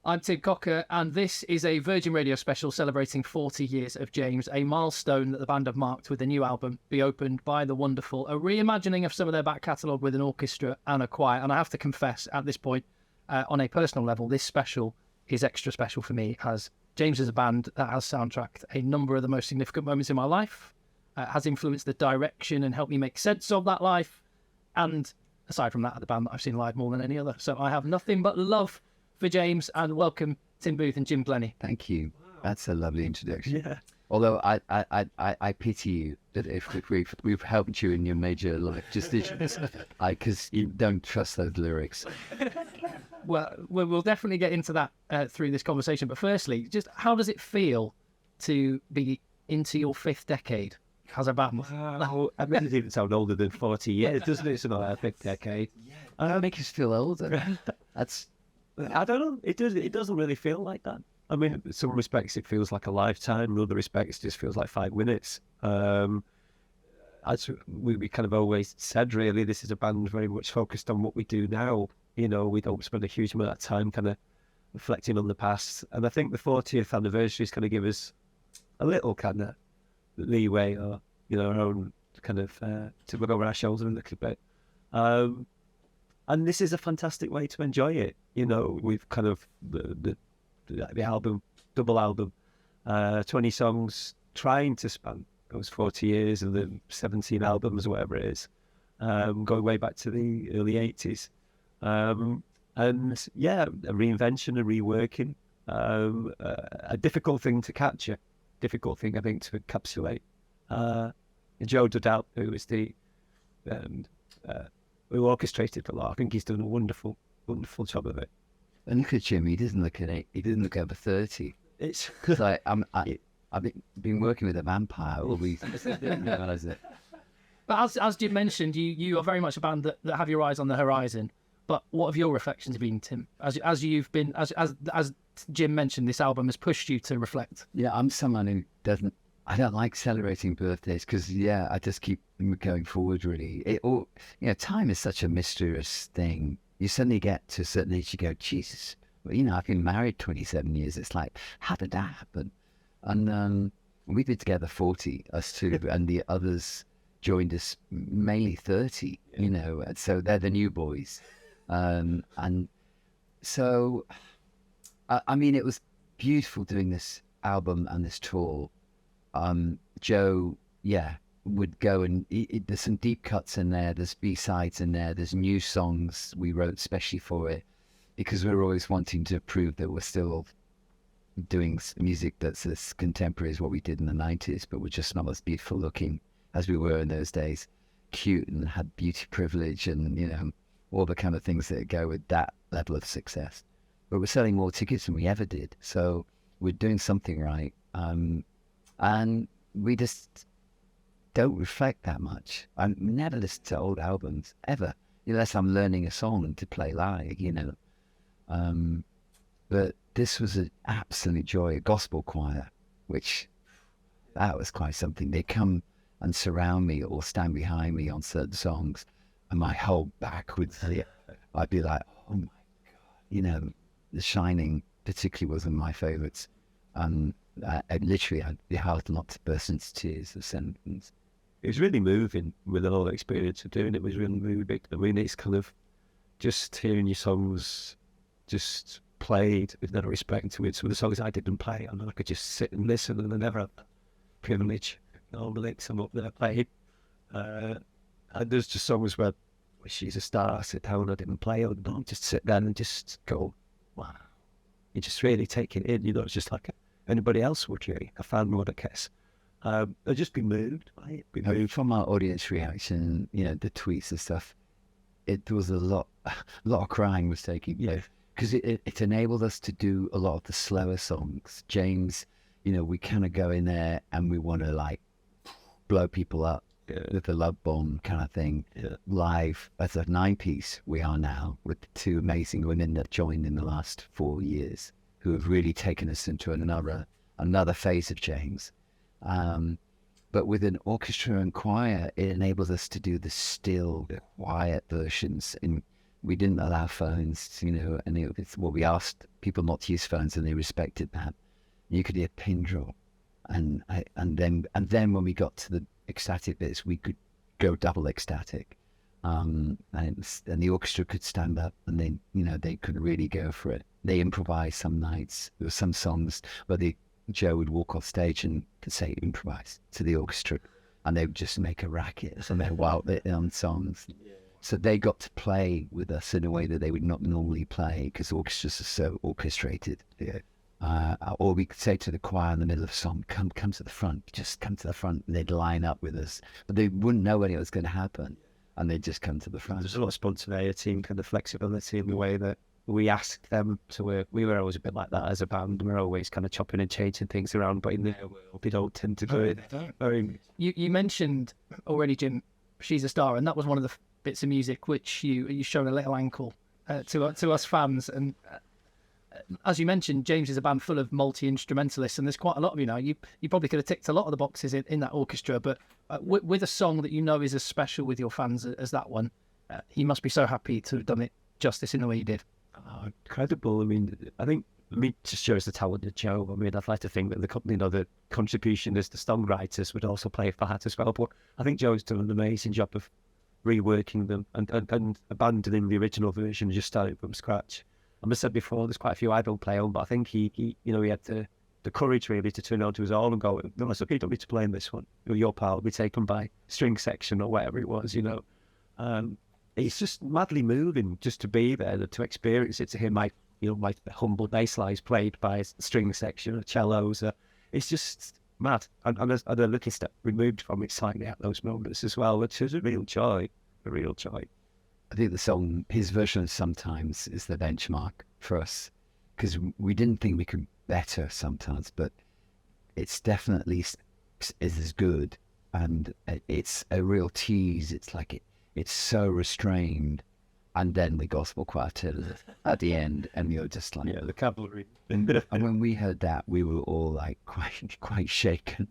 I'm Tim Cocker, and this is a Virgin Radio special celebrating 40 years of James, a milestone that the band have marked with a new album, Be Opened by the Wonderful, a reimagining of some of their back catalogue with an orchestra and a choir. And I have to confess, at this point, on a personal level, this special is extra special for me, as James is a band that has soundtracked a number of the most significant moments in my life, has influenced the direction and helped me make sense of that life, and aside from that, the band that I've seen live more than any other. So I have nothing but love for James, and welcome Tim Booth and Jim Glennie. Thank you. Wow. That's a lovely introduction. Yeah. Although I pity you that if we've helped you in your major life decisions, because you don't trust those lyrics. Well, we'll definitely get into that through this conversation. But firstly, just how does it feel to be into your fifth decade as a band? Wow. I mean, it doesn't sound older than 40 years, doesn't it? It's not a fifth decade. Yeah, make us feel older. I don't know. It doesn't really feel like that. I mean, in some respects it feels like a lifetime. In other respects, it just feels like 5 minutes. As we kind of always said, really, this is a band very much focused on what we do now. You know, we don't spend a huge amount of time kind of reflecting on the past. And I think the 40th anniversary is going to give us a little kind of leeway, or our own kind of to look over our shoulder a little bit. And this is a fantastic way to enjoy it. We've kind of the album, double album, 20 songs, trying to span those 40 years and the 17 albums, whatever it is, going way back to the early 80s. And yeah, a reinvention, a reworking, a difficult thing to capture, difficult thing, I think, to encapsulate. Joe Dudal, who is who orchestrated a lot, I think he's done a wonderful job of it. And look at Jim, he doesn't look at 8, he doesn't look over 30. It's like I've been working with a vampire all these years. I didn't realise it. But as Jim mentioned, you are very much a band that have your eyes on the horizon. But what have your reflections been, Tim? As you've been, as Jim mentioned, this album has pushed you to reflect. Yeah, I'm someone who I don't like celebrating birthdays because, I just keep going forward, really. Time is such a mysterious thing. You suddenly get to a certain age, you go, Jesus, I've been married 27 years. It's like, how did that happen? And we've been together 40, us two, and the others joined us mainly 30, and so they're the new boys. And so, I mean, it was beautiful doing this album and this tour. Joe, would go and there's some deep cuts in there, there's B-sides in there, there's new songs we wrote specially for it, because we're always wanting to prove that we're still doing music that's as contemporary as what we did in the 90s, but we're just not as beautiful looking as we were in those days, cute and had beauty privilege and, all the kind of things that go with that level of success. But we're selling more tickets than we ever did, so we're doing something right. And we just don't reflect that much. I never listen to old albums, ever, unless I'm learning a song to play live, But this was an absolute joy, a gospel choir, which, that was quite something. They come and surround me or stand behind me on certain songs, and my whole back would, I'd be like, oh my God. The Shining particularly was one of my favourites. I'd be hard not to burst into tears of sentence. It was really moving with the whole experience of doing it. It was really moving. I mean, it's kind of just hearing your songs just played with no respect to it. Some of the songs I didn't play, I could just sit and listen, and I never had that privilege. Normally, I'm up there playing. And there's just songs where She's a Star, sit down, I didn't play, or not, just sit there and just go, wow. You just really take it in, it's just like anybody else would, really, a fan would, I guess. I'd just be moved by it. From our audience reaction, the tweets and stuff, there was a lot of crying was taking place, because it enabled us to do a lot of the slower songs. James, we kind of go in there and we want to blow people up with the love bomb kind of thing. Live as a 9-piece we are now, with the 2 amazing women that joined in the last 4 years, who have really taken us into another phase of James. But with an orchestra and choir, it enables us to do the still, quiet versions in we didn't allow phones, and we asked people not to use phones, and they respected that. You could hear pin drop, and then when we got to the ecstatic bits, we could go double ecstatic, and the orchestra could stand up, and they could really go for it. They improvised some nights. There were some songs where Joe would walk off stage and say improvise to the orchestra, and they would just make a racket and they wild it on songs. So they got to play with us in a way that they would not normally play, because orchestras are so orchestrated. Yeah. Or we could say to the choir in the middle of a song, come to the front, just come to the front, and they'd line up with us. But they wouldn't know when it was going to happen, and they'd just come to the front. There's a lot of spontaneity and kind of flexibility in the way that we asked them to work. We were always a bit like that as a band. We're always kind of chopping and changing things around, but in their world, they don't tend to do it very. You mentioned already, Jim, She's a Star, and that was one of the bits of music which you showed a little ankle to us fans. And as you mentioned, James is a band full of multi-instrumentalists, and there's quite a lot of you probably could have ticked a lot of the boxes in that orchestra, but with a song that is as special with your fans as that one, you must be so happy to have done it justice in the way you did. Oh, incredible. I mean, I think it just shows the talent of Joe. I mean, I'd like to think that the company, the contribution as the songwriters would also play a part as well, but I think Joe's done an amazing job of reworking them and abandoning the original version and just starting from scratch. I said before, there's quite a few I don't play on, but I think he had the courage really to turn on to his own and go, no, it's okay, you don't need to play in this one. Your part will be taken by string section or whatever it was, It's just madly moving just to be there, to experience it, to hear my humble bass lines played by a string section or cellos. It's just mad. And a little step removed from it slightly at those moments as well, which is a real joy. I think the song, his version of Sometimes, is the benchmark for us, because we didn't think we could better Sometimes, but it's definitely is as good, and it's a real tease. It's like it's so restrained, and then the gospel quartet at the end, and you're just like, the cavalry. And when we heard that, we were all like quite shaken.